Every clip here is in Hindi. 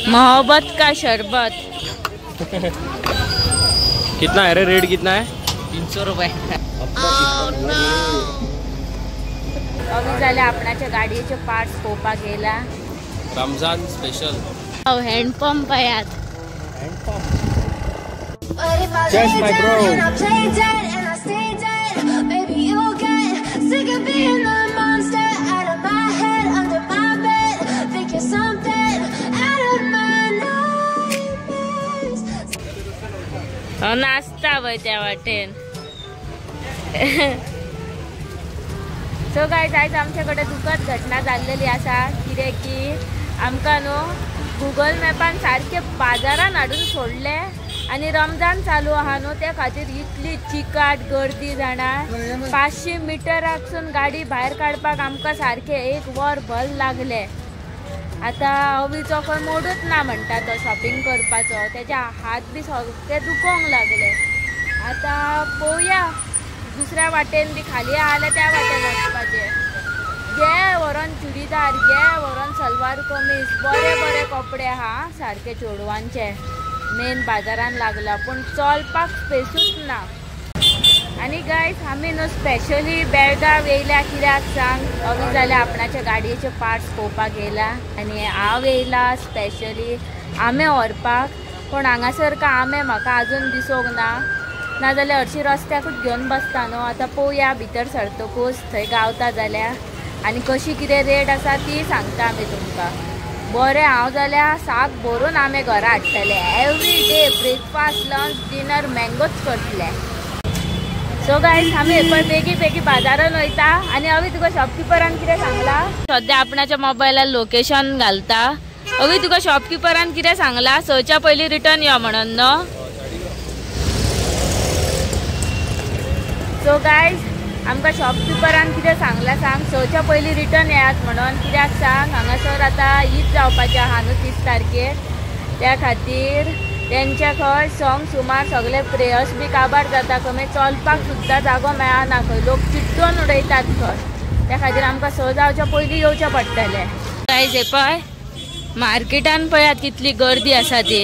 मोहब्बत का शरबत। कितना है रे? रेट कितना है? 300 रुपये। अभी झाले आपणाच्या गाडीचे पार्ट्स पोपा गेला। रमजान स्पेशल हँडपंप आहे आज। Yes, my bro. नाश्ता वय त्या वाटेन। सो गाइस आज आमच्याकडे दुःखद घटना झालेली असा कित्याक की आमकां न्हू गुगल मॅपान सारखे बाजारान हाडून सोडले आणि रमजान चालू आहा न्हू त्या खातीर इतली चिकाट गर्दी जाणार 500 मिटराकसून गाडी भायर काडपाक आमकां सारखे 1 वर भल लागले। आता अवीचो खंय मोडूच ना म्हणटा तो शॉपिंग करपाचो, त्याचे हात बी सगळे दुखोंक लागले। आता पळोवया दुसऱ्या वाटेन बी खाली आले त्या वाटेन वचपाचे। घे व्हरोन चुडीदार, घे व्हरोन सलवार कमीज, बरे बरे कपडे हा सारखे चेडवांचे मेन बाजारान लागला, पण चलपाक स्पेसूच ना। आणि गाइस आम्ही न्हू स्पेशली बेळगाव येयल्या कित्याक सांग, अवी जाल्या आपणाच्या गाडयेचे पार्ट्स पळोवपाक येयला आणि हांव येयला स्पेशली आंबे व्हरपाक। पण हांगासर का आंबे म्हाका आजून दिसोंक ना, नाजाल्यार हरशीं रस्त्याकूच घेवन बसता न्हू। आतां पळोवया भितर सरतकूच थंय गावता जाल्यार आनी कशी कितें रेट आसा ती सांगता आमी तुमकां। बरें हांव जाल्यार साक भरून आंबे घरा हाडटले, every day breakfast lunch dinner मँगोच करतले। सो गाइस आमी एपय बेगी बेगी बाजारान वयता आनी अवी तुका शॉपकिपरान कितें सांगला? सद्या आपणाच्या मोबायलार लोकेशन घालता। अवी तुका शॉपकिपरान कितें सांगला? सच्या पयलीं रिटर्न यो म्हणून न्हू। सो गाइस आमकां शॉपकिपरान कितें सांगला सांग, सच्या पयलीं रिटर्न येयात म्हणून। कित्याक सांग हांगासर आतां ईद जावपाचें आहा न्हू 30 तारखेर, त्या खातीर तेंच्या खंय संग सुमार सगळे प्रेयर्स बी काबार जाता, खंय चलपाक सुद्दां जागो मेळना, खंय लोक चिड्डून उडयतात खंय, त्या खातीर आमकां 6 जावच्या पयलीं येवचें पडटलें। गाइस हे पळय मार्केटान पळयात कितली गर्दी आसा ती।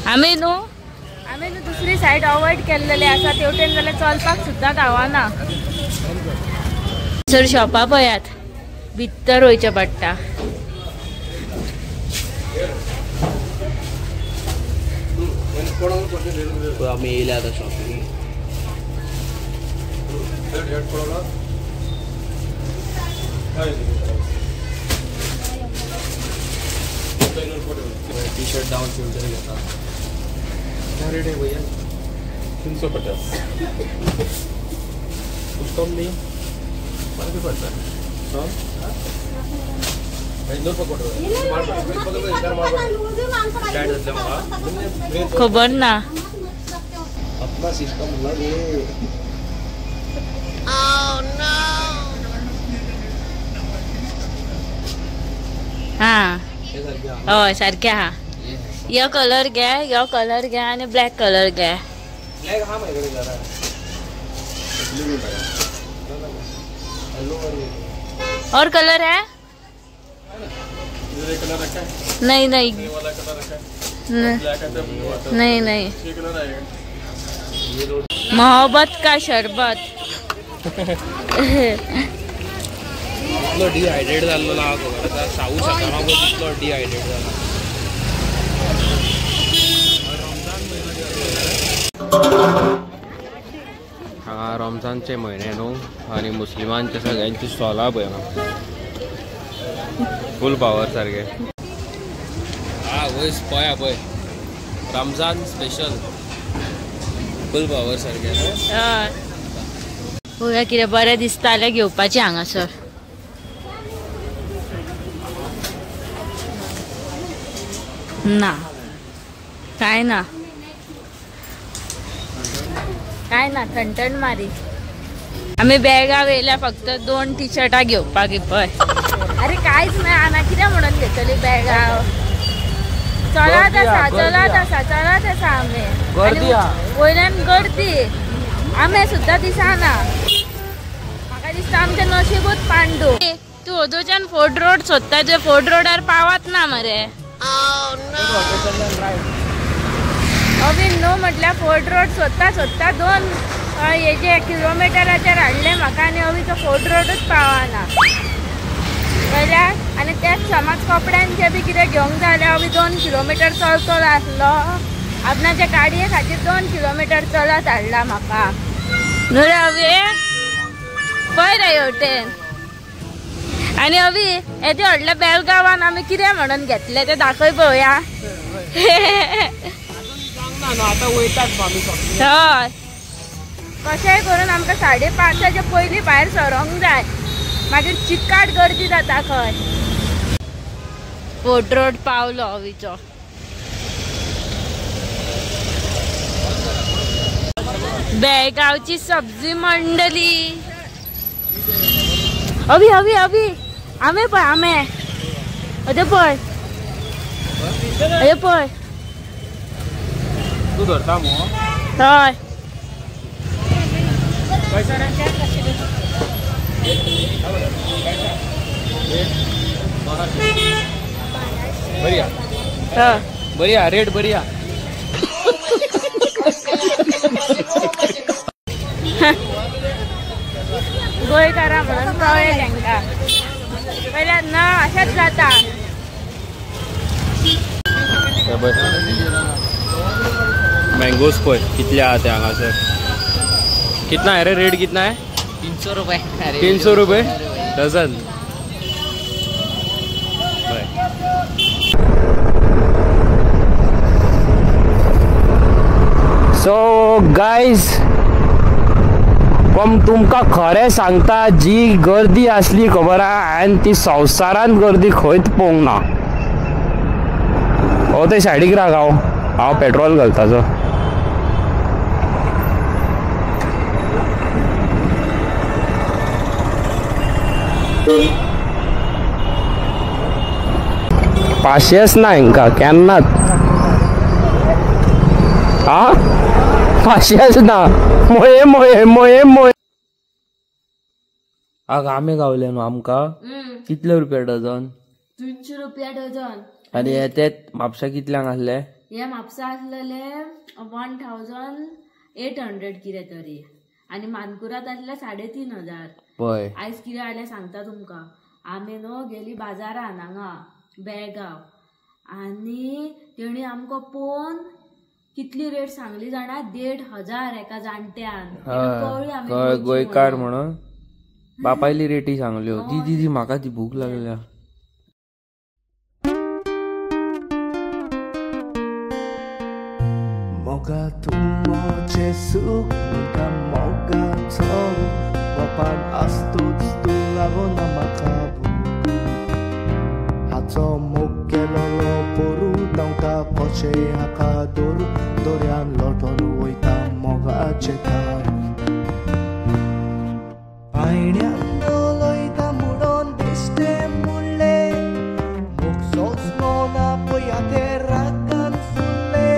आमी न्हू दुसरी सायड अवॉइड केल्लेले आसा, तेवटेन जाल्यार चलपाक सुद्दां गावना। सर शॉपां पळयात भितर वयचें पडटा। आम्ही येयले आता shopping. T shirt down filter घेता। क्या रेट है भैया? 350। कुछ कम नहीं? भी पड़ता है। खबर ना अपना सिस्टम हाँ हय सारखे हा। यो कलर घे आणि ब्लॅक कलर घे। और कलर है? नहीं नहीं नहीं नहीं मोहब्बत का शरबत। डिहायड्रेट झालो ना आता साऊ शकता तितलो डिहायड्रेट झाला। हा रमजानचे महिने न्हू आणि मुस्लिमांचे सगळ्यांची स्टॉलां पळय ना फुल पावर सारखे। हा वयस पळया पळय रमजान स्पेशल फुल पावर सारखे। पळोवया कितें बरें दिसतालें घेवपाचें हांगासर। ना काय ना ठणठण मारी। आम्ही बेळगाव येयल्या फक्त 2 टी शर्टां घेवपाक पळय। अरे कांयच मेळना कितें म्हणून घेतली बेळगाव। चलत आसा आमी वयल्यान गर्दी आंबे सुद्दां दिसना। म्हाका दिसता आमचें नशीबूच पांडू। तू ओदोच्यान फोर्ट रोड सोदता जे फोर्ट रोडार पावत ना मरे अभी नो म्हटल्यार फोर्ट रोड सोदता सोदता 2 हेजे किलोमिटराचेर हाडले म्हाका आनी अवी तो फोर्ट रोडूच पावना कळ्ळ्यार आनी तेच समज कपड्यांचे बी कितें घेवंक जाय जाल्यार अवी 2 किलोमिटर चलतो आसलो आपणाच्या गाडये खातीर 2 किलोमिटर चलत हाडला म्हाका न्हू रे अवी पळय रे हेवटेन आनी अवी हेजे व्हडल्या बेलगांवान आमी कितें म्हणून घेतले ते दाखय पळोवया हय कशेंय करून आमकां 5:30च्या पयलीं भायर सरोंक जाय मागीर चिकाट गर्दी जाता खंय फोर्ट रोड पावलो अवीचो बेळगांवची सब्जी मंडली अभी अभी अभी आमे पळय आमे अदे पळय अदे पळय तू धरता मो हय बरिया बरिया रेट बरिया गोंयकारां म्हणून कळ्ळें तांकां पयल्यार ना अशेंच जाता मैंगोज पळय कितले आहा ते हांगासर कितना है रे रेट कितना है 300 रुपये 300 रुपये डझन सो गाइज पण तुमका खरें सांगता जी गर्दी असली खबर आहा हांवें ती संवसारांत गर्दी खंयच पळोवंक ना हो ते सायडीक राव हांव पेट्रोल घालताचो पाशेच ना हांकां केन्नाच हा पाशेच ना मोये मोये मोये मोये आमे गावले न्हू आमकां कितले रुपया डझन 300 रुपया डझन आनी हे ते म्हापसा कितल्यांक आसले हे म्हापसा आसलेले 1800 कितें तरी आनी मानकुरात आसले 3500 पळय आयज कितें जालें सांगता तुमकां आमी न्हू गेली बाजारान हांगा बेळगांव आनी तेणी आमकां पळोवन कितली रेट सांगली जाणा 1500 एका जाणट्यान कळ्ळी आमी गोंयकार म्हणून बापायली रेटी सांगल्यो दी दी दी म्हाका ती भूक लागल्या Moga tumo Jesuk Moga moga toru Wapan astut stulago na makabu Hato mokelolo poru Tangka poche hakadoru Dorian lotonu oita moga chetaru Painyan doloita muron diste mulle Muksos nona poyate rakan fulle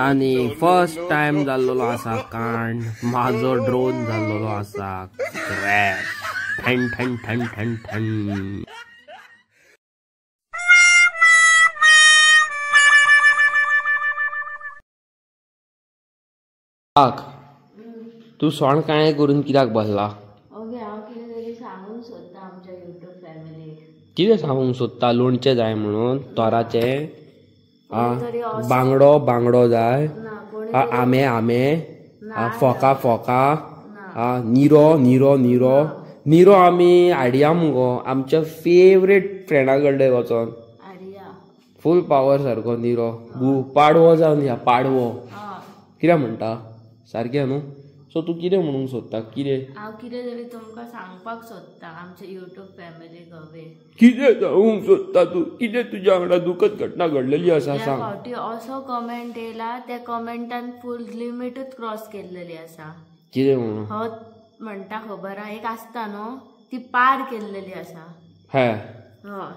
आणि फर्स्ट टाइम जाल्लो आसा कांड माझो ड्रोन जाल्लो आसा क्रॅश ठण ठण ठण ठण ठण तू सोण काळे करून कित्याक बसला ओके हांव कितें तरी सांगूंक सोदता आमच्या युट्यूब फॅमिलीक कितें सांगूंक सोदता लोणचें जाय म्हणून तोराचें बांगडो बांगडो जाय आमे आमे फोका फोका निरो निरो निरो निरो आमी हाडया मुगो आमच्या फेवरेट फ्रेंडा कडले वचोन फूल पावर सारको निरो पाडवो जावन या पाडवो कितें म्हणटा सारकें न्हू सो तूं कितें म्हणूंक सोदता कितें हांव कितें तरी तुमकां सांगपाक सोदता आमच्या युट्यूब फॅमिलीक हवे कितें सांगूंक सोदता तूं कितें तुज्या वांगडा दुखद घटना घडलेली आसा ह्या सांग फावटी असो कमेंट येयला त्या कमेंटान फूल लिमिटूच क्रॉस केल्लेली आसा कितें म्हणून हो म्हणटा खबर आहा एक आसता न्हू ती पार केलेली असा हय हय